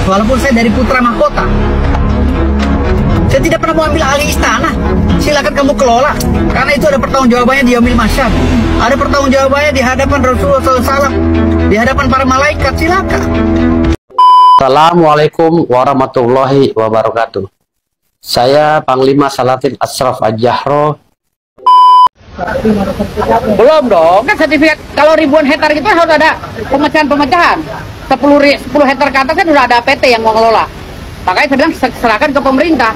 walaupun saya dari putra mahkota. Saya tidak pernah mau ambil alih istana. Silakan kamu kelola, karena itu ada pertanggungjawabannya di yaumil mahsyar. Ada pertanggungjawabannya di hadapan Rasulullah SAW, di hadapan para malaikat. Silakan. Assalamualaikum warahmatullahi wabarakatuh. Saya Panglima Salatin Ashraf Al-Jahro. Belum dong, kan sertifikat kalau ribuan hektar gitu harus ada pemecahan-pemecahan. 10 hektar ke atas kan udah ada PT yang mau ngelola. Makanya saya bilang serahkan ke pemerintah.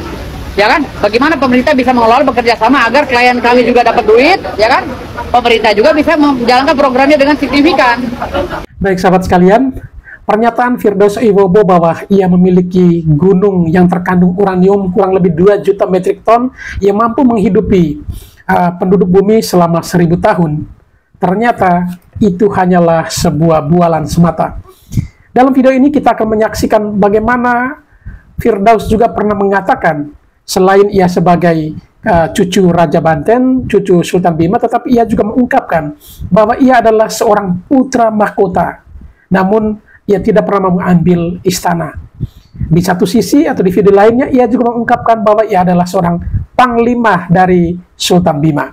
Ya kan? Bagaimana pemerintah bisa mengelola, bekerja sama agar klien kami juga dapat duit, ya kan? Pemerintah juga bisa menjalankan programnya dengan signifikan. Baik sahabat sekalian, pernyataan Firdaus Ibowo bahwa ia memiliki gunung yang terkandung uranium kurang lebih 2 juta metrik ton yang mampu menghidupi penduduk bumi selama 1000 tahun. Ternyata itu hanyalah sebuah bualan semata. Dalam video ini kita akan menyaksikan bagaimana Firdaus juga pernah mengatakan selain ia sebagai cucu Raja Banten, cucu Sultan Bima, tetapi ia juga mengungkapkan bahwa ia adalah seorang putra mahkota. Namun ia tidak pernah mengambil istana. Di satu sisi atau di video lainnya, ia juga mengungkapkan bahwa ia adalah seorang panglima dari Sultan Bima.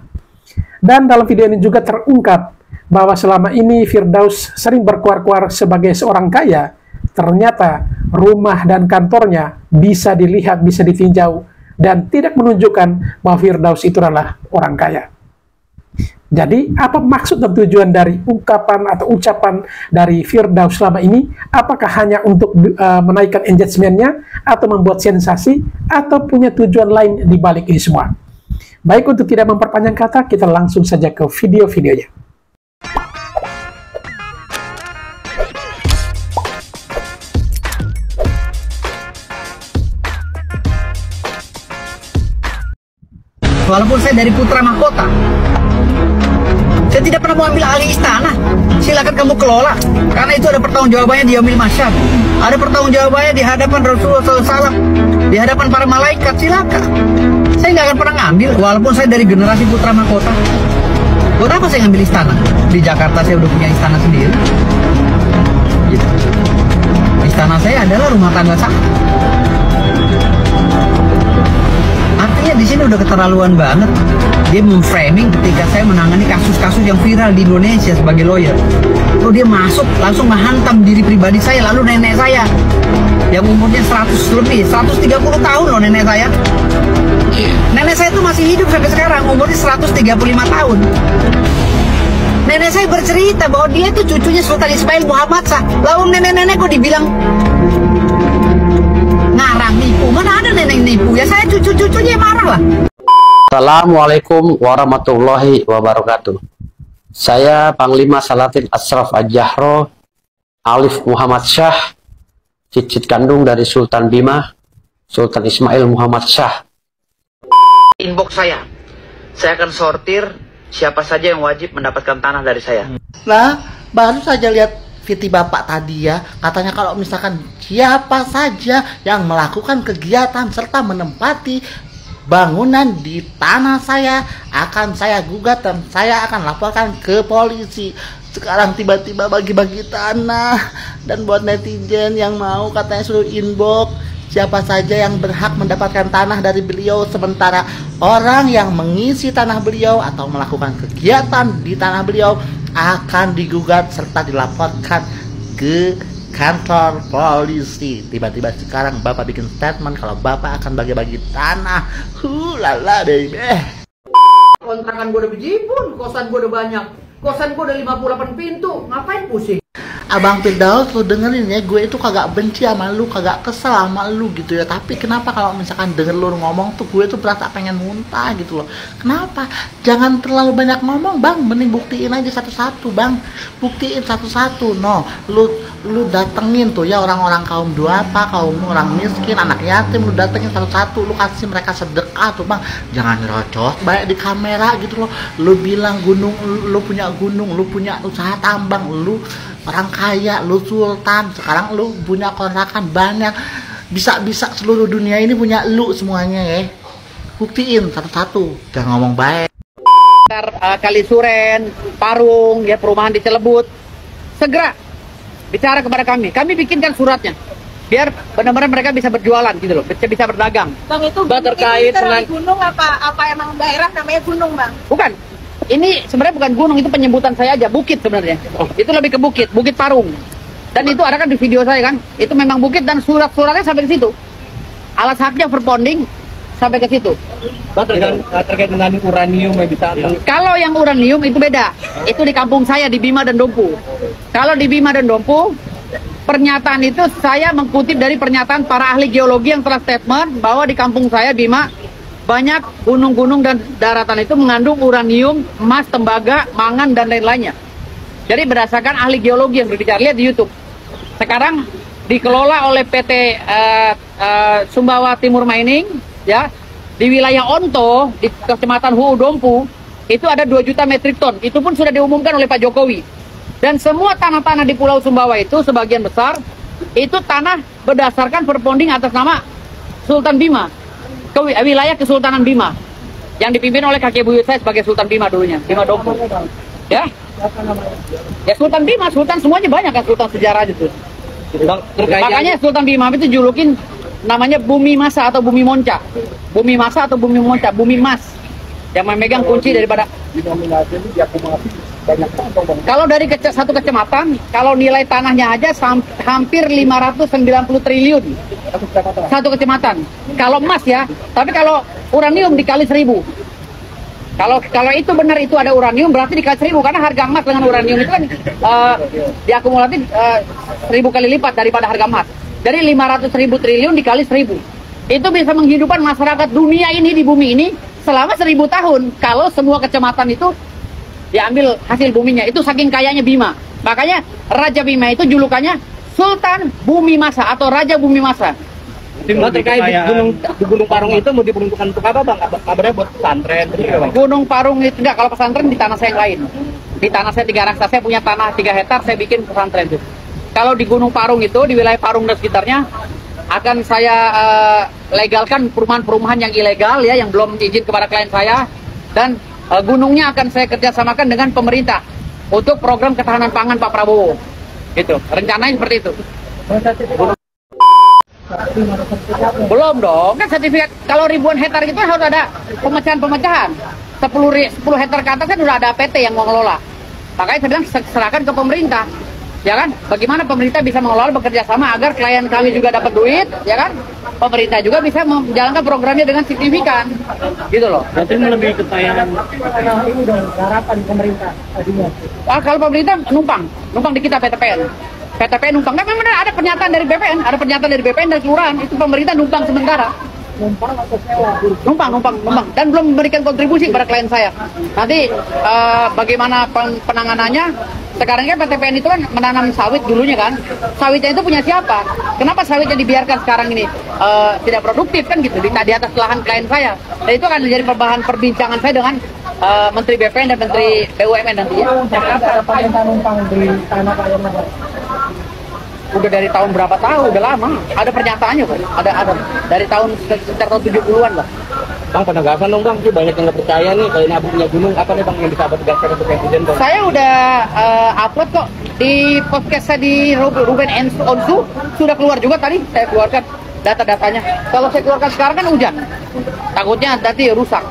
Dan dalam video ini juga terungkap bahwa selama ini Firdaus sering berkuar-kuar sebagai seorang kaya. Ternyata rumah dan kantornya bisa dilihat, bisa ditinjau, dan tidak menunjukkan bahwa Firdaus itu adalah orang kaya. Jadi, apa maksud dan tujuan dari ungkapan atau ucapan dari Firdaus selama ini? Apakah hanya untuk menaikkan engagementnya, atau membuat sensasi, atau punya tujuan lain di balik ini semua? Baik, untuk tidak memperpanjang kata, kita langsung saja ke video-videonya. Walaupun saya dari putra mahkota, saya tidak pernah mau ambil alih istana. Silakan kamu kelola, karena itu ada pertanggungjawabannya di yaumil mahsyar. Ada pertanggungjawabannya di hadapan Rasulullah SAW, di hadapan para malaikat. Silakan. Saya nggak akan pernah ngambil, walaupun saya dari generasi putra mahkota. Buat apa saya ngambil istana? Di Jakarta saya udah punya istana sendiri. Gitu. Istana saya adalah rumah tangga saya. Artinya di sini udah keterlaluan banget. Dia memframing ketika saya menangani kasus-kasus yang viral di Indonesia sebagai lawyer. Lalu dia masuk langsung menghantam diri pribadi saya, lalu nenek saya yang umurnya 100 lebih, 130 tahun loh nenek saya. Nenek saya tuh masih hidup sampai sekarang, umurnya 135 tahun. Nenek saya bercerita bahwa dia tuh cucunya Sultan Ismail Muhammad Shah. Lalu nenek-nenek kok dibilang ngarang nipu? Mana ada nenek nipu? Ya saya cucu-cucunya yang marah lah. Assalamualaikum warahmatullahi wabarakatuh. Saya Panglima Salatin Ashraf Al-Jahro, Alif Muhammad Shah, cicit kandung dari Sultan Bima, Sultan Ismail Muhammad Shah. Inbox saya akan sortir siapa saja yang wajib mendapatkan tanah dari saya. Nah, baru saja lihat Fiti Bapak tadi ya, katanya kalau misalkan siapa saja yang melakukan kegiatan serta menempati bangunan di tanah saya akan saya gugat dan saya akan laporkan ke polisi. Sekarang tiba-tiba bagi-bagi tanah, dan buat netizen yang mau katanya suruh inbox siapa saja yang berhak mendapatkan tanah dari beliau, sementara orang yang mengisi tanah beliau atau melakukan kegiatan di tanah beliau akan digugat serta dilaporkan ke kantor polisi. Tiba-tiba sekarang Bapak bikin statement kalau Bapak akan bagi-bagi tanah. Lala baby. Kontrakan gue udah bejibun, kosan gue udah banyak. Kosan gue udah 58 pintu, ngapain pusing? Abang Firdaus, lu dengerin ya, gue itu kagak benci sama lu, kagak kesel sama lu gitu ya. Tapi kenapa kalau misalkan denger lu ngomong tuh gue tuh berasa pengen muntah gitu loh. Kenapa? Jangan terlalu banyak ngomong bang, mending buktiin aja satu-satu bang. Buktiin satu-satu. No, lu datengin tuh ya orang-orang kaum duafa, kaum orang miskin, anak yatim, lu datengin satu-satu, lu kasih mereka sedekah tuh bang. Jangan nyerocos banyak di kamera gitu loh. Lu bilang gunung, lu punya gunung, lu punya usaha tambang, lu orang kaya, lu sultan, sekarang lu punya kontrakan banyak, bisa-bisa seluruh dunia ini punya lu semuanya ya. Buktiin satu-satu, jangan ngomong baik. Kalisuren, Parung, ya perumahan di Celebut, segera bicara kepada kami bikinkan suratnya. biar benar-benar mereka bisa berjualan gitu loh, bisa berdagang. Bang, itu Bang, terkait dengan gunung apa emang daerah namanya gunung, Bang? bukan. Ini sebenarnya bukan gunung, itu penyebutan saya aja, bukit sebenarnya. Itu lebih ke bukit, Bukit Parung. Dan itu ada kan di video saya kan, itu memang bukit dan surat-suratnya sampai ke situ. Alas haknya verponding sampai ke situ. Terkait dengan uranium yang bisa. Kalau yang uranium itu beda. Itu di kampung saya di Bima dan Dompu. Kalau di Bima dan Dompu, pernyataan itu saya mengkutip dari pernyataan para ahli geologi yang telah statement bahwa di kampung saya Bima banyak gunung-gunung dan daratan itu mengandung uranium, emas, tembaga, mangan dan lain-lainnya. Jadi berdasarkan ahli geologi yang berbicara, lihat di YouTube. Sekarang dikelola oleh PT Sumbawa Timur Mining, ya, di wilayah Onto, di Kecamatan Huu Dompu, itu ada 2 juta metrik ton. Itu pun sudah diumumkan oleh Pak Jokowi. Dan semua tanah-tanah di Pulau Sumbawa itu sebagian besar itu tanah berdasarkan perponding atas nama Sultan Bima, ke wilayah Kesultanan Bima, yang dipimpin oleh kakek buyut saya sebagai Sultan Bima dulunya, Bima Dompu. Ya, ya Sultan Bima, Sultan semuanya banyak kan, Sultan sejarah gitu. Makanya Sultan Bima itu julukin namanya Bumi Masa atau Bumi Monca. Bumi Masa atau Bumi Monca, Bumi Mas, yang memegang kunci daripada. Kalau dari satu kecamatan, kalau nilai tanahnya aja hampir 590 triliun satu kecamatan. Kalau emas ya, tapi kalau uranium dikali 1000. Kalau itu benar itu ada uranium, berarti dikali 1000, karena harga emas dengan uranium itu kan diakumulatif 1000 kali lipat daripada harga emas. Jadi 500.000 triliun dikali 1000. Itu bisa menghidupkan masyarakat dunia ini di bumi ini selama 1000 tahun. Kalau semua kecamatan itu diambil hasil buminya, itu saking kayanya Bima. Makanya Raja Bima itu julukannya Sultan Bumi Masa atau Raja Bumi Masa. Bang, terkait di Gunung Parung itu mau diperuntukkan untuk apa, Bang? Kabarnya buat pesantren. Gunung Parung itu enggak, kalau pesantren di tanah saya yang lain. Di tanah saya 3 raksa, saya punya tanah 3 hektar, saya bikin pesantren itu. Kalau di Gunung Parung itu, di wilayah Parung dan sekitarnya, akan saya legalkan perumahan-perumahan yang ilegal ya, yang belum izin kepada klien saya, dan gunungnya akan saya kerjasamakan dengan pemerintah untuk program ketahanan pangan Pak Prabowo. Gitu, rencananya seperti itu. Belum dong, kan sertifikat kalau ribuan hektar itu harus ada pemecahan-pemecahan. 10 hektar ke atas kan udah ada PT yang mengelola. Makanya saya bilang serahkan ke pemerintah. Ya kan? Bagaimana pemerintah bisa mengelola, bekerja sama agar klien kami juga dapat duit, ya kan? Pemerintah juga bisa menjalankan programnya dengan signifikan. Gitu loh. Berarti lebih kekayaan harapan pemerintah tadinya. Kalau pemerintah numpang di kita PTPN. PTPN numpang. Kan memang ada pernyataan dari BPN, dari kelurahan, itu pemerintah numpang sementara. Numpang dan belum memberikan kontribusi kepada klien saya. Nanti bagaimana penanganannya? Sekarang kan PTPN itu kan menanam sawit dulunya kan. Sawitnya itu punya siapa? Kenapa sawitnya dibiarkan sekarang ini tidak produktif kan gitu di atas lahan klien saya. Dan itu akan menjadi bahan perbincangan saya dengan Menteri BPN dan Menteri BUMN nantinya. Apa numpang di tanah klien? Udah dari tahun berapa tahun, udah lama. Ada pernyataannya kok. Ada dari tahun sekitar tahun 70-an lah. Bang, penegasan dong, Bang. Itu banyak yang nggak percaya nih kalau ini abu punya gunung. Apa nih, Bang, yang bisa Abang tegaskan untuk presiden, Bang? Saya udah upload kok di podcast saya di Ruben Onsu, sudah keluar juga tadi. Saya keluarkan data-datanya. Kalau saya keluarkan sekarang kan hujan. Takutnya nanti rusak.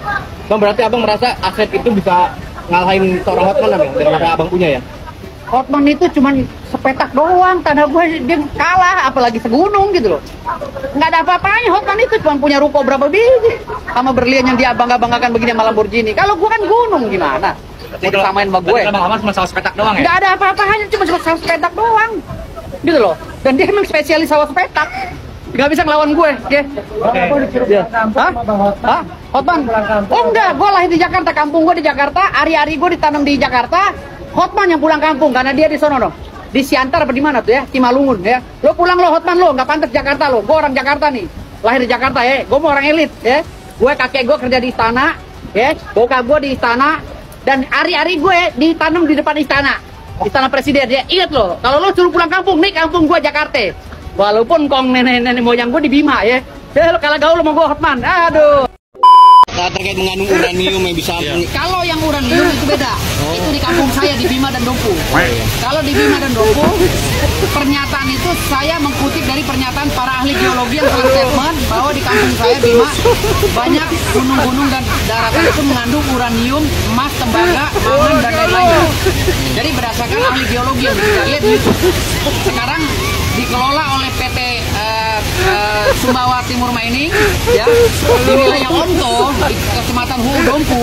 Bang, berarti Abang merasa aset itu bisa ngalahin seorang Hotman, Bang? Dari apa Abang punya ya? Hotman itu cuman sepetak doang, tanah gue dia kalah, apalagi segunung gitu loh. Nggak ada apa-apanya, Hotman itu cuma punya ruko berapa biji, sama berlian yang dia bangga-banggakan begini sama Lamborghini. Kalau gue kan gunung gimana? Mau disamain sama gue? Bang Hamas masalah sepetak doang ya? Nggak ada apa-apanya, cuma sepetak doang, gitu loh. Dan dia memang spesialis sawah sepetak, nggak bisa ngelawan gue, ya. Hah? Hotman? Oh enggak, gue lahir di Jakarta, kampung gue di Jakarta, ari-ari gue ditanam di Jakarta. Hotman yang pulang kampung karena dia di sono, di Siantar apa di mana tuh ya, Timalungun ya. Lo pulang lo Hotman lo, nggak pantas Jakarta lo. Gue orang Jakarta nih, lahir di Jakarta ya. Gue mau orang elit ya. Gue kakek gue kerja di istana ya, bokap gue di istana, dan ari-ari gue ditanam di depan istana presiden ya. Ingat lo, kalau lo suruh pulang kampung nih, kampung gue Jakarta. Walaupun kong nenek moyang gue di Bima ya. Lo kalau gaul lo mau gue Hotman, aduh. terkait mengandung uranium yang bisa. Kalau yang uranium itu beda. Itu di kampung saya di Bima dan Dompu. Kalau di Bima dan Dompu, pernyataan itu saya mengkutip dari pernyataan para ahli geologi yang telah statement bahwa di kampung saya Bima banyak gunung-gunung dan daratan itu mengandung uranium, emas, tembaga, mangan dan lain-lain. Jadi berdasarkan ahli geologi yang kita lihat di YouTube. Sekarang dikelola oleh PT Sumbawa Timur Mining ya, di wilayah Onto di Kecamatan Huu Dompu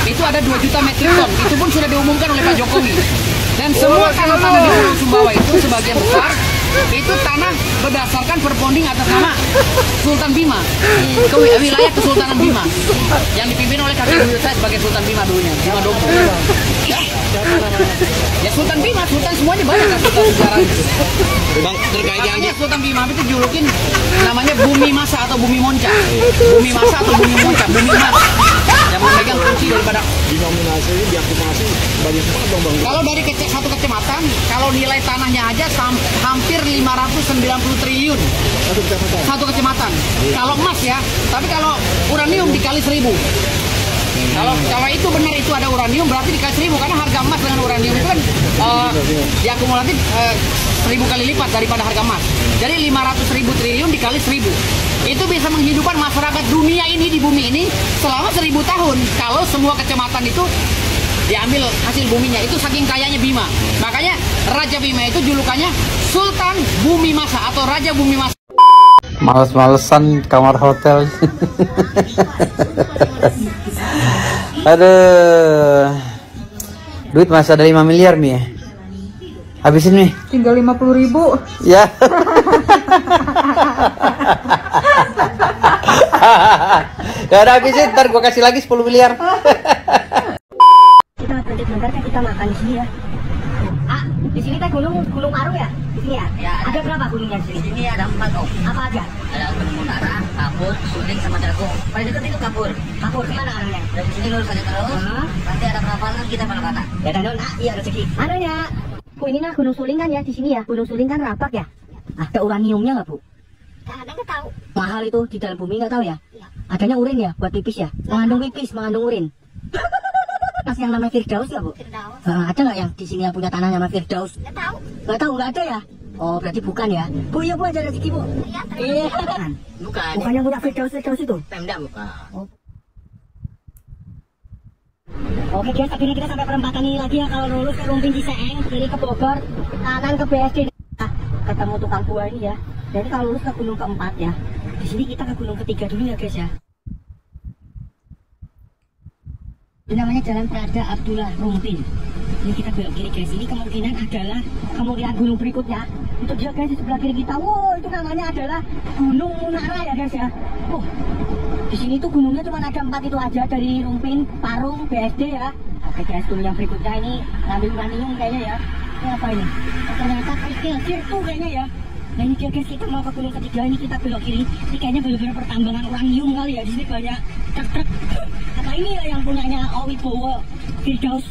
itu ada 2 juta metrik ton. Itu pun sudah diumumkan oleh Pak Jokowi. Dan semua tanah-tanah di Pulau Sumbawa itu sebagian besar itu tanah berdasarkan perbonding atas nama Sultan Bima ke wilayah Kesultanan Bima yang dipimpin oleh kakek buyut saya sebagai Sultan Bima dulunya, Bima Dompu. Ya Sultan Bima, Sultan semuanya banyak kan Sultan sejarah. Bang, terkait yang Sultan Bima itu julukin namanya Bumi Masa atau Bumi Monca. Bumi Masa atau Bumi Monca, Bumi Mas yang memegang kunci daripada dinominasi ini diaktifasi banyak banget dong Bang. kalau dari satu kecamatan, kalau nilai tanahnya aja hampir 590 triliun satu kecamatan. Kalau emas ya, tapi kalau uranium dikali 1000. Kalau itu benar itu ada uranium berarti dikali 1000 karena harga emas dengan uranium itu kan diakumulatif 1000 kali lipat daripada harga emas. Jadi 500.000 triliun dikali 1000. Itu bisa menghidupkan masyarakat dunia ini di bumi ini selama 1000 tahun. Kalau semua kecamatan itu diambil hasil buminya, itu saking kayanya Bima. Makanya Raja Bima itu julukannya Sultan Bumi Masa atau Raja Bumi Masa. Males-malesan kamar hotel. Aduh, duit masih ada 5 miliar Mi ya. Habisin Mi. Tinggal 50.000. Ya. Ya udah habisin, ntar gua kasih lagi 10 miliar. Kita bentar kan kita makan di sini ya. Ah, di sini teh gunung Aru ya? Di sini ya? Ya. Ada berapa gunungnya di sini? Di sini ada 4 Om. Apa aja? Ada Gunung Munara, Kapur, Suling sama Jagung. Paling dekat itu Kapur. Kapur kemana arahnya? Dari sini lurus aja terus. Nanti ada perapalan kita pada kata. Ya dan iya rezeki. Anunya. Bu ini nah Gunung Suling kan ya di sini ya. Gunung Suling kan rapak ya. Ada uraniumnya nggak Bu? Nggak tahu. Mahal itu di dalam bumi nggak tahu ya? Iya. Adanya urin ya buat pipis ya? Mengandung pipis, mengandung urin. Mas yang namanya Firdaus ya Bu? Firdaus. Ada nggak yang di sini yang punya tanah namanya Firdaus? Nggak tahu. Nggak tahu, nggak ada ya? Oh berarti bukan ya? Bu iya Bu aja rezeki Bu. Iya. Bukan. Bukan yang punya Firdaus itu? Pemda bukan. Oh. Oke guys, akhirnya kita sampai perempatan ini lagi ya. Kalau lulus ke Rumpin Ciseeng, kiri ke Bogor, kanan ke BSD. Nah, ketemu tukang buah ini ya. Jadi kalau lulus ke gunung keempat ya. Di sini kita ke gunung ketiga dulu ya guys ya. Ini namanya Jalan Prada Abdullah Rumpin. Ini kita belok kiri guys. Ini kemungkinan adalah kemudian gunung berikutnya. Itu dia guys di sebelah kiri kita. Wow, itu namanya adalah Gunung Munara ya guys ya. Di sini tuh gunungnya cuma ada 4 itu aja dari Rumpin, Parung, BSD ya. Oke guys, gunung yang berikutnya ini ngambil uranium kayaknya ya. Ini apa ini? Ternyata kerikil tuh kayaknya ya. Nah ini dia guys, kita mau ke gunung ketiga, ini kita belok kiri. Ini kayaknya bener-bener pertambangan uranium kali ya. Di sini banyak truk-truk. Apa ini ya yang punyanya Owibowo Firdaus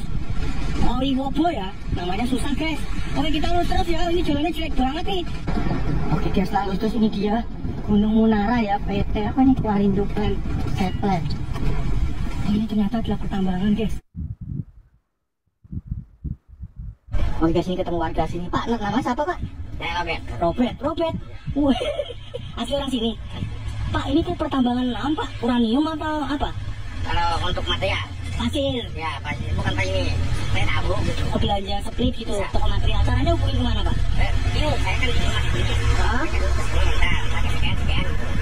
Owiwobo ya. Namanya susah guys. Oke kita lurus terus ya. Ini jalannya jelek banget nih. Oke guys, lurus terus ini dia Gunung Munara ya, PT apa nih, Warindo Plan Setland. Ini ternyata adalah pertambangan guys. Oke guys, ini ketemu warga sini. Pak, nama siapa Pak? Saya Robert. Wah, asli orang sini. Pak, ini tuh pertambangan apa? Uranium atau apa? Kalau untuk material pasir. Ya, pasir. Bukan Pak ini. Saya tabung gitu. Oh, belanja split gitu. Ya. Toko material. Caranya hubungin kemana Pak? Ini saya kan di sini masih sedikit.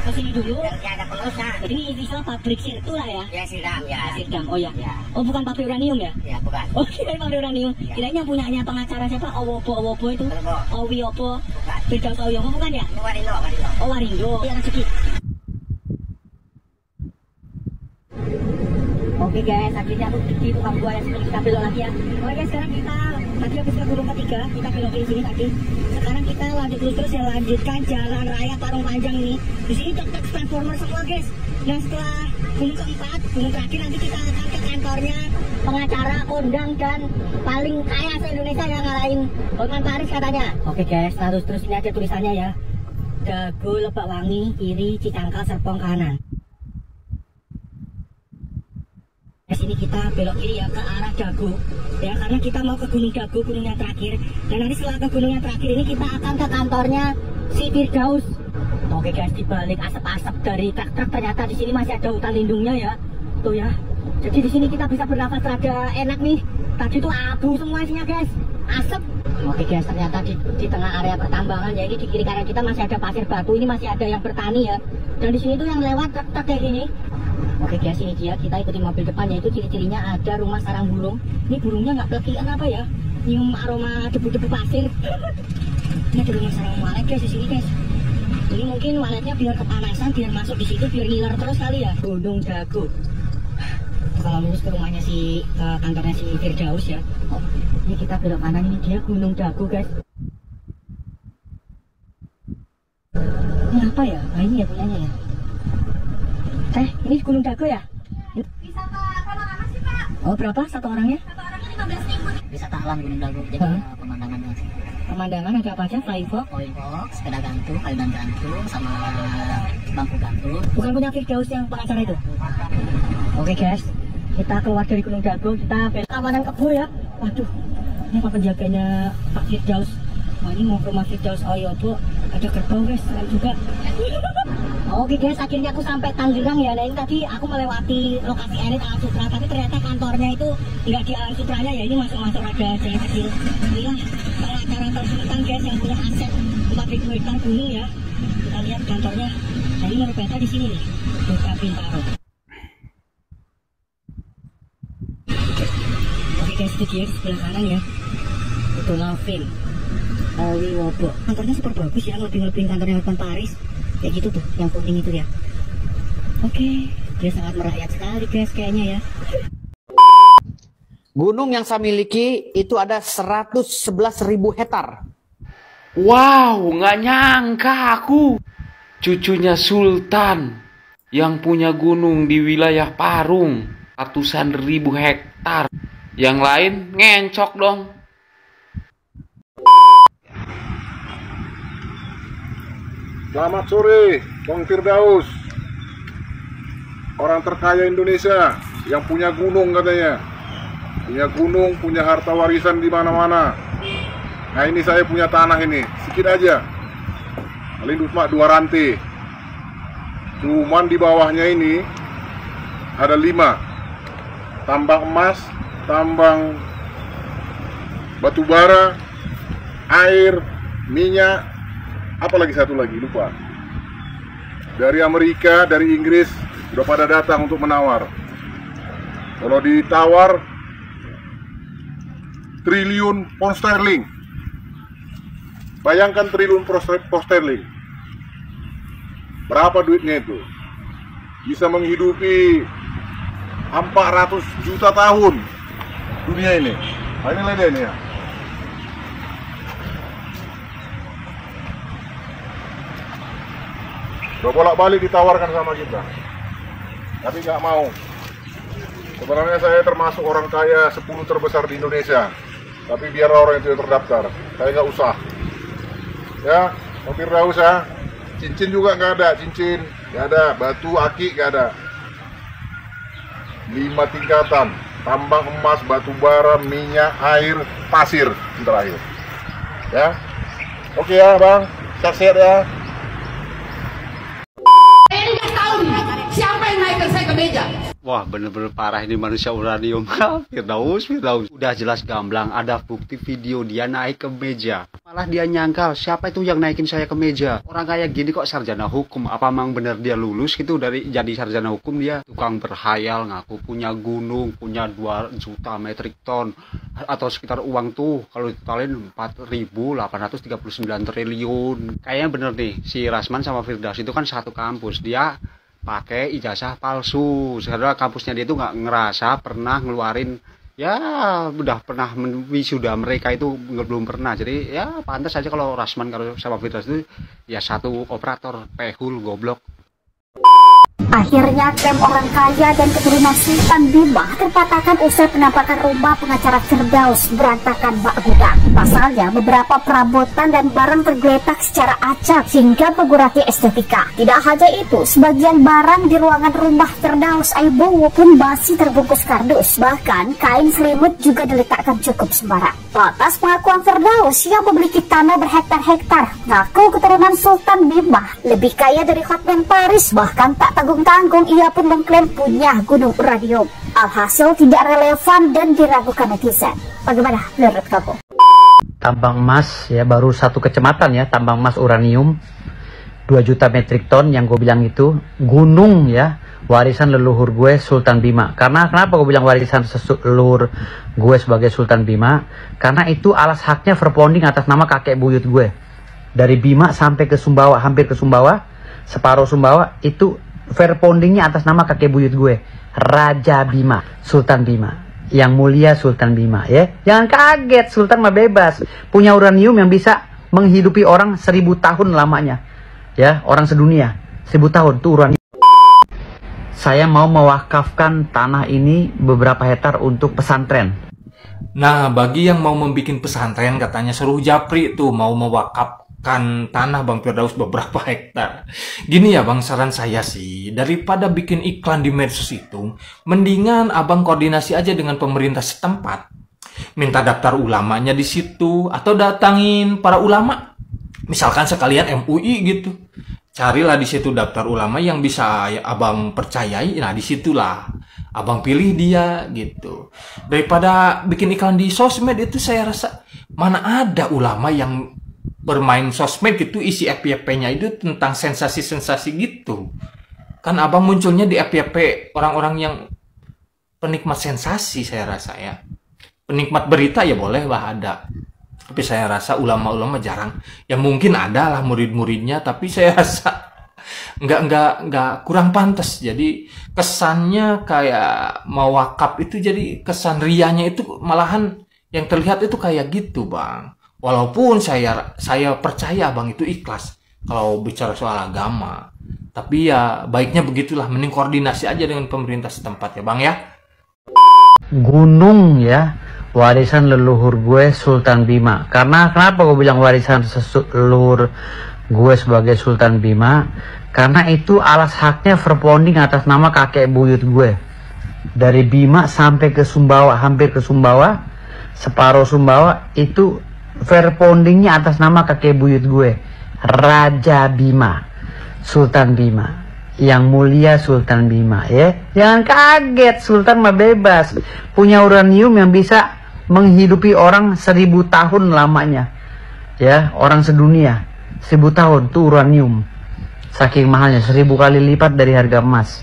Ke sini dulu. Ya ada penerusnya. Jadi ini istilah pabrik sirtu lah ya. Ya Sirdam ya. Sirdam. Oh ya. Ya. Oh bukan pabrik uranium ya? Ya bukan. Oh kira pabrik uranium. Ya. Kirain yang punyanya pengacara siapa? Owobo itu. Owiwobo. Firdaus Owiwobo bukan ya? Warindo. Oh Warindo. Iya rezeki. Oke guys, akhirnya aku di tukang buah yang seperti kita belok lagi ya. Oke guys, sekarang kita tadi habis ke gunung ketiga, kita belok ke sini tadi. Sekarang kita lanjut terus ya, lanjutkan jalan raya Parung Panjang ini. Di sini truk-truk transformer semua guys. Nah setelah gunung keempat, gunung terakhir nanti kita akan ke kantornya pengacara kondang dan paling kaya se-Indonesia yang ngalahin Hotman Paris katanya. Oke guys, terus ini ada tulisannya ya. Dago Lebak Wangi kiri, Cicangkal Serpong kanan. ini kita belok kiri ya ke arah Dago ya, karena kita mau ke Gunung Dago, gunung yang terakhir. Dan nanti setelah ke gunung yang terakhir ini kita akan ke kantornya si Firdaus. Oke guys, dibalik asap-asap dari truk-truk ternyata di sini masih ada hutan lindungnya ya. Tuh ya. Jadi di sini kita bisa bernafas rada enak nih. Tadi itu abu semua isinya guys, asap. Oke guys, ternyata di tengah area pertambangan ya, ini di kiri kanan kita masih ada pasir batu, ini masih ada yang bertani ya. Dan di sini tuh yang lewat truk-truk kayak gini. Oke guys, ini dia, kita ikuti mobil depan ya, itu ciri-cirinya ada rumah sarang burung. Ini burungnya nggak pelekian apa ya, nyium aroma debu-debu pasir. Ini ada rumah sarang walet guys di sini guys. Ini mungkin waletnya biar kepanasan, biar masuk di situ, biar ngiler terus kali ya. Gunung Dago. Kalau lurus ke rumahnya ke kantornya si Firdaus ya. Oh, ini kita belok kanan, ini dia Gunung Dago guys. Ini apa ya? Nah ini ya punyanya ya. Ini Gunung Dago ya? Bisa Pak, kalau apa sih Pak? Oh berapa satu orangnya? Satu orangnya 15.000. Wisata alam Gunung Dago. Jadi pemandangannya. Pemandangan ada apa aja? Flying fox, sepeda gantung, ayunan gantung, sama bangku gantung. Bukan punya Firdaus yang pengacara itu? Oke guys, kita keluar dari Gunung Dago, kita belok kawanan kebo ya. Waduh, ini apa penjaganya Pak Firdaus? Wah ini mau ke rumah Firdaus. Oh iya bu, ada gerbang guys, keren juga. Oke guys, akhirnya aku sampai Tangerang ya. Nah ini tadi aku melewati lokasi elit Alam Sutra, tapi ternyata kantornya itu nggak di Alam Sutranya ya. Ini masuk-masuk ada jalan kecil. Inilah pengacara tersultan guys yang punya aset 4.000 hektar gunung ya. Kita lihat kantornya. Nah ini menurut peta di sini nih, Duka Bintaro. Oke guys, itu dia di sebelah kanan ya. Itu Lavin Wiwobo. Kantornya super bagus ya, lebih kantornya Hotman Paris. Kayak gitu tuh, yang kuning itu ya. Oke, dia sangat merakyat sekali guys kayaknya ya. Gunung yang saya miliki itu ada 111.000 hektar. Wow, nggak nyangka aku. Cucunya Sultan yang punya gunung di wilayah Parung. Ratusan ribu hektar. Yang lain ngencok dong. Selamat sore, Bang Firdaus. Orang terkaya Indonesia yang punya gunung katanya. Punya gunung, punya harta warisan di mana-mana. Nah ini saya punya tanah ini, sedikit aja. Paling cuma 2 rantai. Cuman di bawahnya ini ada 5. Tambang emas, tambang batu bara, air, minyak, apalagi satu lagi lupa. Dari Amerika, dari Inggris udah pada datang untuk menawar. Kalau ditawar triliun pound sterling. Bayangkan triliun pound sterling. Berapa duitnya itu? Bisa menghidupi 400 juta tahun dunia ini. Nah, ini lede ini ya. Udah bolak-balik ditawarkan sama kita, tapi nggak mau. Sebenarnya saya termasuk orang kaya 10 terbesar di Indonesia, tapi biar orang itu yang terdaftar, saya nggak usah. Ya, Bang Firdaus ya, cincin juga nggak ada, cincin nggak ada, batu aki nggak ada. 5 tingkatan, tambang emas, batu bara, minyak, air, pasir yang terakhir. Ya, oke ya Bang, sehat-sehat ya. Siapa yang naikkan saya ke meja? Wah, bener-bener parah ini manusia uranium. Firdaus. Udah jelas gamblang, ada bukti video dia naik ke meja. Malah dia nyangkal, siapa itu yang naikin saya ke meja? Orang kayak gini kok sarjana hukum? Apa emang bener dia lulus gitu dari jadi sarjana hukum? Dia tukang berhayal, ngaku punya gunung, punya 2 juta metrik ton. Atau sekitar uang tuh, kalau ditotalin 4.839 triliun. Kayaknya bener nih, si Rasman sama Firdaus itu kan satu kampus. Dia pakai ijazah palsu, karena kampusnya dia itu nggak ngerasa pernah ngeluarin, ya udah pernah wisuda mereka itu belum pernah. Jadi ya pantas aja kalau Rasman kalau sama Firdaus itu ya satu operator pehul goblok. Akhirnya klaim orang kaya dan keturunan Sultan Bima terpatahkan usai penampakan rumah pengacara Firdaus berantakan bak gudang. Pasalnya beberapa perabotan dan barang tergeletak secara acak hingga mengurangi estetika. Tidak hanya itu, sebagian barang di ruangan rumah Firdaus Aibowo pun masih terbungkus kardus. Bahkan kain selimut juga diletakkan cukup sembarang. Atas pengakuan Firdaus yang memiliki tanah berhektar-hektar, ngaku keturunan Sultan Bima lebih kaya dari Hotman Paris. Bahkan tak tanggung-tanggung ia pun mengklaim punya gunung uranium. Alhasil tidak relevan dan diragukan netizen. Bagaimana menurut kamu? Tambang emas ya, baru satu kecamatan ya, tambang emas uranium 2 juta metrik ton yang gue bilang itu gunung ya, warisan leluhur gue Sultan Bima. Karena kenapa gue bilang warisan leluhur gue sebagai Sultan Bima? Karena itu alas haknya verponding atas nama kakek buyut gue. Dari Bima sampai ke Sumbawa, hampir ke Sumbawa, separuh Sumbawa itu verpondingnya atas nama kakek buyut gue, Raja Bima, Sultan Bima. Yang mulia Sultan Bima ya. Jangan kaget, Sultan mah bebas. Punya uranium yang bisa menghidupi orang 1000 tahun lamanya. Ya, orang sedunia 1000 tahun tuh uranium. Saya mau mewakafkan tanah ini beberapa hektar untuk pesantren. Nah, bagi yang mau membuat pesantren, katanya Suruh Japri tuh mau mewakafkan tanah Bang Firdaus beberapa hektar. Gini ya Bang, saran saya sih, daripada bikin iklan di medsos itu, mendingan Abang koordinasi aja dengan pemerintah setempat. Minta daftar ulamanya di situ, atau datangin para ulama. Misalkan sekalian MUI gitu. Carilah di situ daftar ulama yang bisa Abang percayai, nah disitulah Abang pilih dia gitu. Daripada bikin iklan di sosmed itu, saya rasa mana ada ulama yang bermain sosmed gitu, isi FYP-nya itu tentang sensasi-sensasi gitu. Kan Abang munculnya di FYP orang-orang yang penikmat sensasi, saya rasa ya. Penikmat berita ya boleh lah ada. Tapi saya rasa ulama-ulama jarang. Ya mungkin ada lah murid-muridnya, tapi saya rasa nggak kurang pantas. Jadi kesannya kayak mau wakaf itu, jadi kesan rianya itu malahan yang terlihat itu kayak gitu Bang. Walaupun saya percaya Bang itu ikhlas kalau bicara soal agama. Tapi ya baiknya begitulah, mending koordinasi aja dengan pemerintah setempat ya Bang ya. Gunung ya, warisan leluhur gue Sultan Bima. Karena kenapa gue bilang warisan leluhur gue sebagai Sultan Bima? Karena itu alas haknya verponding atas nama kakek buyut gue. Dari Bima sampai ke Sumbawa, hampir ke Sumbawa, separuh Sumbawa itu verpondingnya atas nama kakek buyut gue, Raja Bima, Sultan Bima. Yang mulia Sultan Bima ya. Jangan kaget, Sultan mah bebas. Punya uranium yang bisa menghidupi orang 1000 tahun lamanya. Ya, orang sedunia 1000 tahun tuh uranium. Saking mahalnya, 1000 kali lipat dari harga emas.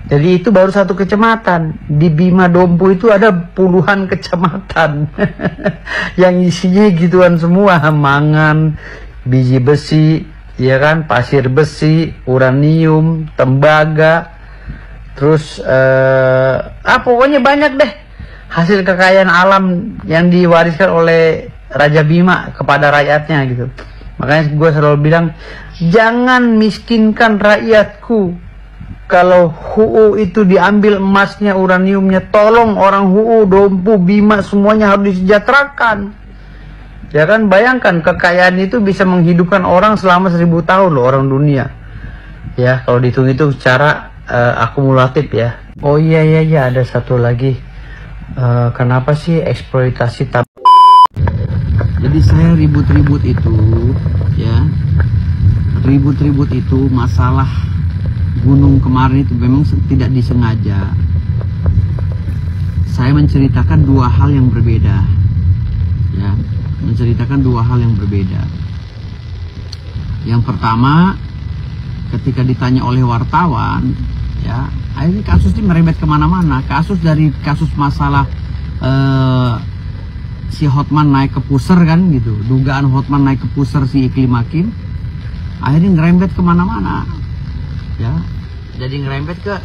Jadi itu baru satu kecamatan. Di Bima Dompu itu ada puluhan kecamatan yang isinya gituan semua, mangan, biji besi, ya kan, pasir besi, uranium, tembaga, terus pokoknya banyak deh hasil kekayaan alam yang diwariskan oleh Raja Bima kepada rakyatnya gitu. Makanya gue selalu bilang, jangan miskinkan rakyatku. Kalau HUU itu diambil emasnya, uraniumnya, tolong orang HUU, Dompu, Bima semuanya harus disejahterakan. Ya kan, bayangkan kekayaan itu bisa menghidupkan orang selama 1000 tahun loh, orang dunia. Ya, kalau dihitung itu secara akumulatif ya. Oh iya, ada satu lagi. Kenapa sih eksploitasi Jadi saya ribut-ribut itu ya. Ribut-ribut itu masalah gunung kemarin itu memang tidak disengaja. Saya menceritakan dua hal yang berbeda. Ya, menceritakan dua hal yang berbeda. Yang pertama, ketika ditanya oleh wartawan, ya, ini kasus ini merembet kemana-mana. Kasus masalah si Hotman naik ke pusar kan gitu, dugaan Hotman naik ke pusar si Iklim Hakim, akhirnya ngerembet kemana-mana. Ya, jadi ngerembet ke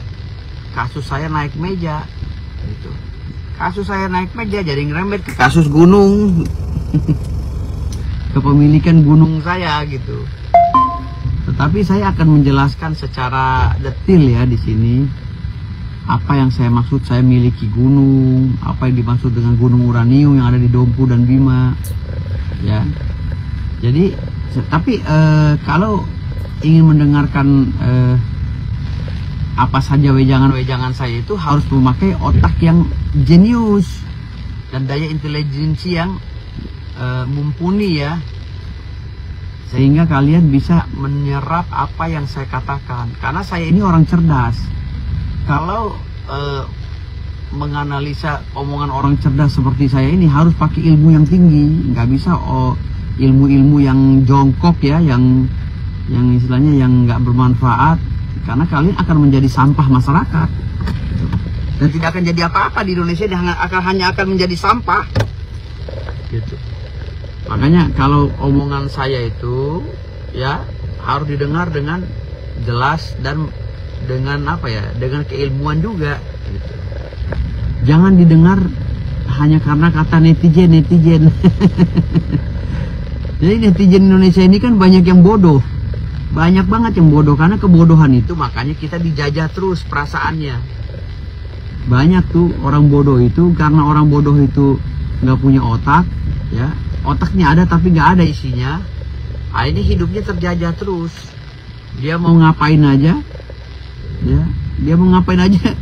kasus saya naik meja gitu. Kasus saya naik meja jadi ngerembet ke kasus gunung kepemilikan gunung saya gitu. Tetapi saya akan menjelaskan secara detail ya di sini apa yang saya maksud saya miliki gunung, apa yang dimaksud dengan gunung uranium yang ada di Dompu dan Bima, ya. Jadi, tapi kalau ingin mendengarkan apa saja wejangan-wejangan saya itu harus memakai otak yang jenius dan daya intelijensi yang mumpuni ya, sehingga kalian bisa menyerap apa yang saya katakan. Karena saya ini orang cerdas. Kalau menganalisa omongan orang cerdas seperti saya ini harus pakai ilmu yang tinggi, nggak bisa ilmu-ilmu yang jongkok ya, yang istilahnya yang nggak bermanfaat. Karena kalian akan menjadi sampah masyarakat dan tidak akan jadi apa-apa di Indonesia, hanya akan menjadi sampah gitu. Makanya kalau omongan saya itu ya harus didengar dengan jelas dan dengan apa ya, dengan keilmuan juga gitu. Jangan didengar hanya karena kata netizen. Jadi netizen Indonesia ini kan banyak yang bodoh. Banyak banget yang bodoh, karena kebodohan itu makanya kita dijajah terus perasaannya. Banyak tuh orang bodoh itu, karena orang bodoh itu nggak punya otak, ya otaknya ada tapi nggak ada isinya. Nah, ini hidupnya terjajah terus. Dia mau ngapain aja, ya dia mau ngapain aja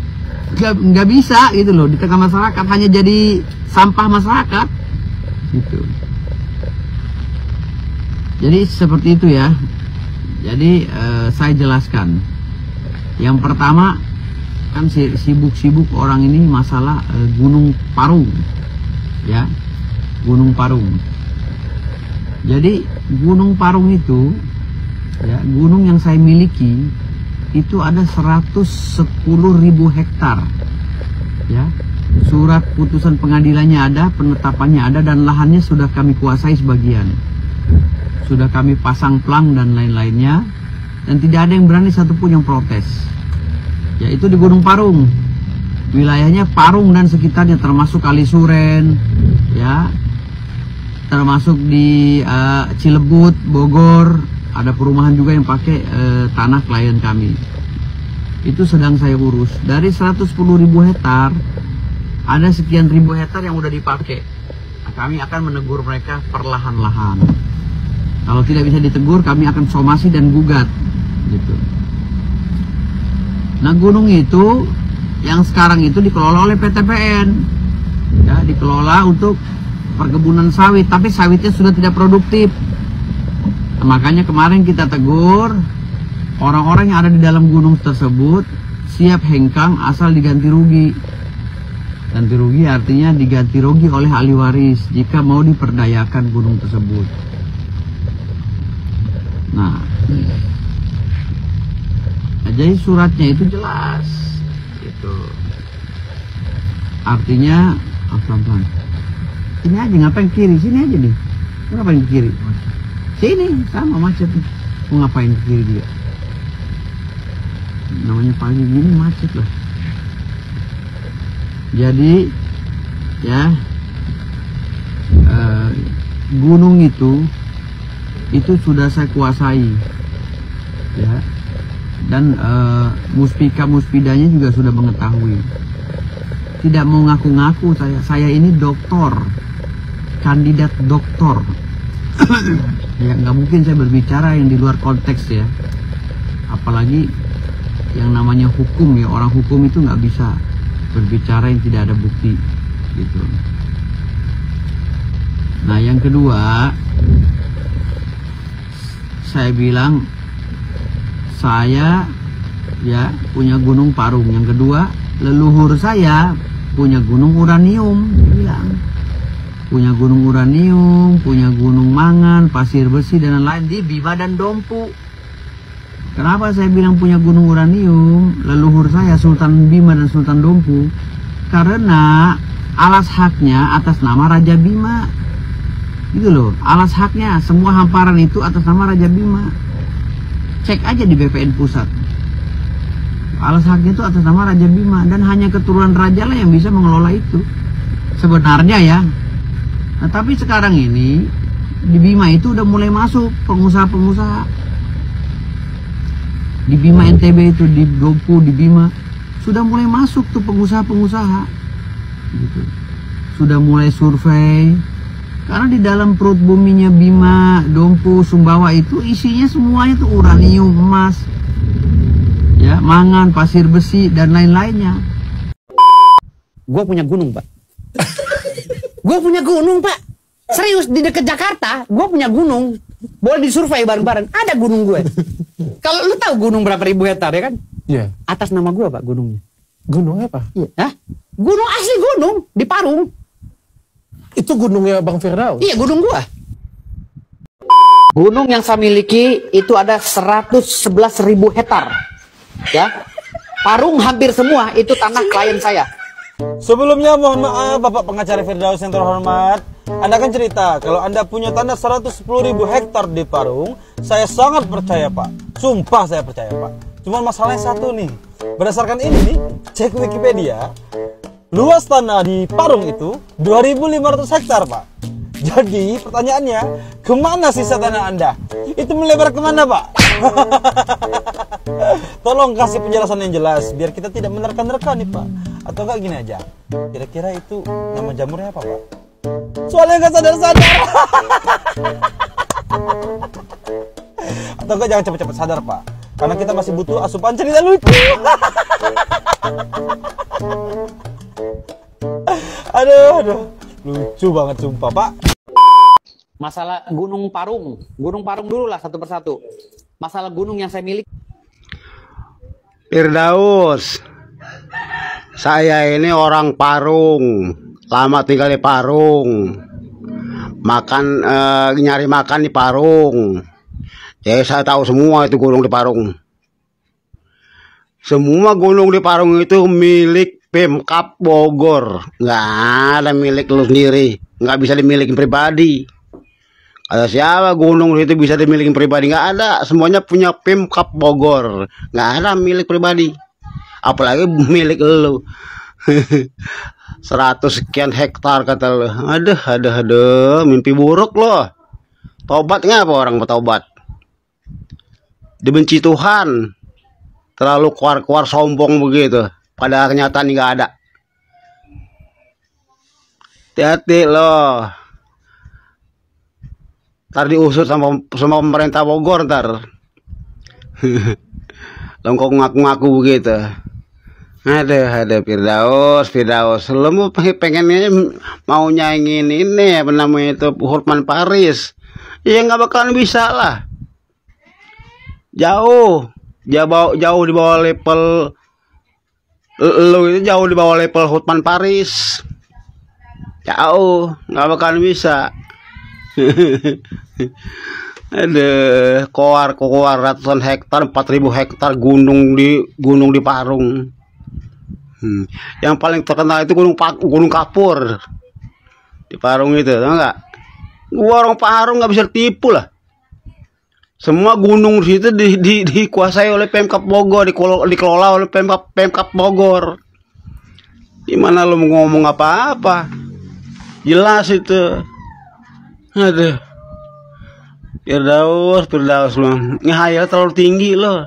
nggak bisa gitu loh di tengah masyarakat, hanya jadi sampah masyarakat gitu. Jadi seperti itu ya. Jadi saya jelaskan. Yang pertama kan sibuk-sibuk orang ini masalah Gunung Parung, ya Gunung Parung. Jadi Gunung Parung itu, ya gunung yang saya miliki itu ada 110.000 hektar, ya. Surat putusan pengadilannya ada, penetapannya ada, dan lahannya sudah kami kuasai sebagian. Sudah kami pasang plang dan lain-lainnya, dan tidak ada yang berani satupun yang protes. Yaitu di Gunung Parung, wilayahnya Parung dan sekitarnya, termasuk Kalisuren, ya, termasuk di Cilebut, Bogor, ada perumahan juga yang pakai tanah klien kami. Itu sedang saya urus. Dari 110.000 hektar, ada sekian ribu hektar yang udah dipakai. Nah, kami akan menegur mereka perlahan-lahan. Kalau tidak bisa ditegur, kami akan somasi dan gugat, gitu. Nah, gunung itu yang sekarang itu dikelola oleh PTPN, ya, dikelola untuk perkebunan sawit, tapi sawitnya sudah tidak produktif. Nah, makanya kemarin kita tegur orang-orang yang ada di dalam gunung tersebut, siap hengkang asal diganti rugi. Ganti rugi artinya diganti rugi oleh ahli waris jika mau diperdayakan gunung tersebut. Nah, jadi suratnya itu jelas, gitu. Artinya, pelan-pelan. Sini aja, ngapain kiri? Sini aja nih. Ngapain ke kiri? Sini, sama macet nih. Mau ngapain ke kiri dia? Namanya pagi gini macet lah. Jadi, ya, gunung itu sudah saya kuasai, ya, dan muspika-muspidanya juga sudah mengetahui. Tidak mau ngaku-ngaku saya ini doktor, kandidat doktor. Ya nggak mungkin saya berbicara yang di luar konteks ya, apalagi yang namanya hukum ya, orang hukum itu nggak bisa berbicara yang tidak ada bukti, gitu. Nah, yang kedua, saya bilang saya ya punya Gunung Parung. Yang kedua, leluhur saya punya gunung uranium, bilang punya gunung uranium, punya gunung mangan, pasir besi dan lain-lain di Bima dan Dompu. Kenapa saya bilang punya gunung uranium? Leluhur saya Sultan Bima dan Sultan Dompu, karena alas haknya atas nama Raja Bima. Gitu loh, alas haknya semua hamparan itu atas nama Raja Bima. Cek aja di BPN Pusat. Alas haknya itu atas nama Raja Bima, dan hanya keturunan raja lah yang bisa mengelola itu sebenarnya ya. Nah, tapi sekarang ini di Bima itu udah mulai masuk pengusaha-pengusaha. di Bima NTB itu, di Dompu, di Bima, sudah mulai masuk tuh pengusaha-pengusaha gitu. Sudah mulai survei, karena di dalam perut buminya Bima, Dompu, Sumbawa itu isinya semuanya tuh uranium, emas, ya, mangan, pasir besi, dan lain-lainnya. Gue punya gunung, Pak. Gue punya gunung, Pak. Serius, di dekat Jakarta, gue punya gunung. Boleh disurvei bareng-bareng. Ada gunung gue. Kalau lu tahu gunung berapa ribu hektar, ya kan? Iya. Atas nama gue, Pak, gunungnya. Gunung apa? Iya. Hah? Gunung asli, gunung di Parung. Itu gunungnya Bang Firdaus? Iya, gunung gua. Gunung yang saya miliki itu ada 111.000 hektar. Ya. Parung hampir semua itu tanah klien saya. Sebelumnya mohon maaf Bapak pengacara Firdaus yang terhormat. Anda kan cerita kalau Anda punya tanah 110.000 hektar di Parung. Saya sangat percaya Pak. Sumpah saya percaya Pak. Cuma masalahnya satu nih. Berdasarkan ini nih, cek Wikipedia, luas tanah di Parung itu 2.500 hektar Pak. Jadi pertanyaannya, kemana sisa tanah Anda? Itu melebar kemana Pak? Tolong kasih penjelasan yang jelas, biar kita tidak menerka-nerka nih Pak. Atau enggak gini aja, kira-kira itu nama jamurnya apa Pak? Soalnya nggak sadar-sadar. Atau enggak jangan cepet-cepet sadar Pak, karena kita masih butuh asupan cerita lucu. Aduh, lucu banget sumpah Pak. Masalah Gunung Parung dulu lah satu persatu. Masalah gunung yang saya miliki. Firdaus, saya ini orang Parung, lama tinggal di Parung, nyari makan di Parung. Jadi saya tahu semua itu gunung di Parung. Semua gunung di Parung itu milik Pemkab Bogor, nggak ada milik lu sendiri, nggak bisa dimiliki pribadi. Ada siapa gunung itu bisa dimiliki pribadi? Nggak ada, semuanya punya Pemkab Bogor, nggak ada milik pribadi. Apalagi milik lu. 100 sekian hektar kata lu. Aduh, mimpi buruk loh. Tobat ngapa orang bertobat? Dibenci Tuhan, terlalu keluar sombong begitu. Pada kenyataan nggak ada. Hati-hati loh. Ntar diusut sama pemerintah Bogor ntar. Lo kok ngaku-ngaku begitu. Ada Firdaus. Lo mau pengennya mau nyaingin ini apa namanya itu Hotman Paris. Ya nggak bakalan bisa lah. Jauh di bawah level lo itu, jauh di bawah level Hotman Paris. Jauh, nggak bakalan bisa. Ada koar ratusan hektar, 4.000 hektar gunung di Parung. Yang paling terkenal itu Gunung Kapur di Parung itu, tahu nggak? Gua orang Parung nggak bisa tipu lah. Semua gunung di situ dikuasai oleh Pemkab Bogor, dikelola oleh Pemkab Bogor. Gimana lo mau ngomong apa-apa? Jelas itu. Aduh. Firdaus lo. Ngehayal terlalu tinggi lo.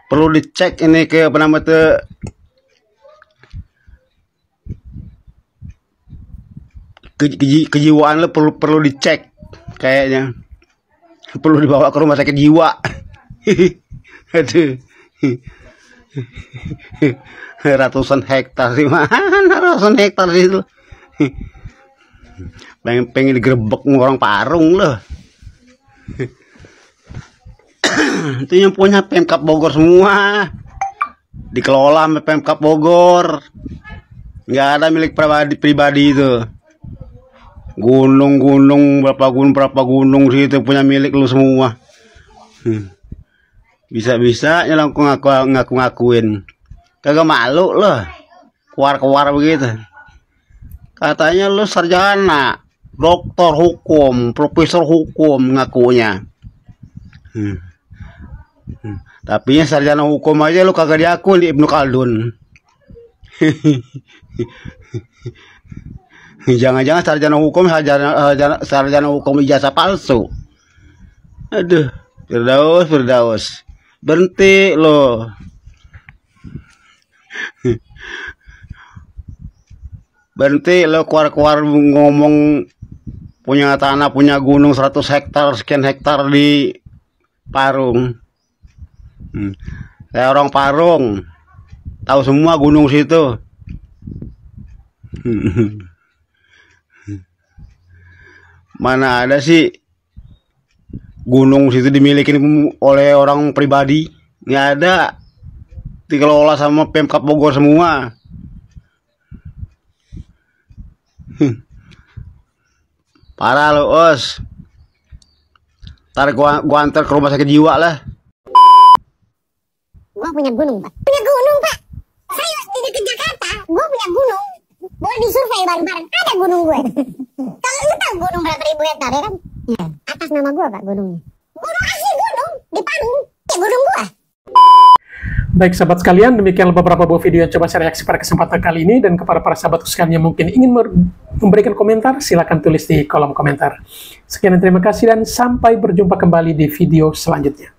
Perlu dicek ini ke apa namanya tuh, kejiwaan lo perlu dicek kayaknya. Perlu dibawa ke rumah sakit jiwa. Aduh. Ratusan hektar sih, mana ratusan hektar itu. pengen digerebek orang Parung loh. Itu yang punya Pemkab Bogor semua, dikelola sama Pemkab Bogor, nggak ada milik pribadi itu. Berapa gunung situ punya milik lu semua. Bisa-bisanya lo ngaku-ngakuin. Kagak malu loh, keluar begitu. Katanya lo sarjana, doktor hukum, profesor hukum ngakunya. Tapi sarjana hukum aja lo kagak diakui di Ibnu Khaldun. Jangan-jangan sarjana hukum ijazah palsu. Aduh, Firdaus. Berhenti lo. Berhenti lo keluar-keluar ngomong punya tanah, punya gunung 100 hektar, sekian hektar di Parung. Saya orang Parung, tahu semua gunung situ. Mana ada sih gunung situ dimiliki oleh orang pribadi? Nggak ada, dikelola sama Pemkab Bogor semua. Parah lo, Os. Ntar gua antar ke rumah sakit jiwa lah. Gua punya gunung, Pak. Punya gunung, Pak. Saya di dekat Jakarta, gua punya gunung. Boleh disurvei bareng-bareng. Ada gunung gue. Kalau lu tahu gunung berapa ribu hektar ya kan? Iya. Atas nama gua, Pak, gunungnya. Gunung asli gunung di Parung. Ya gunung gua. Baik sahabat sekalian, demikian beberapa buah video yang coba saya reaksi pada kesempatan kali ini, dan kepada para sahabat sekalian yang mungkin ingin memberikan komentar, silahkan tulis di kolom komentar. Sekian dan terima kasih, dan sampai berjumpa kembali di video selanjutnya.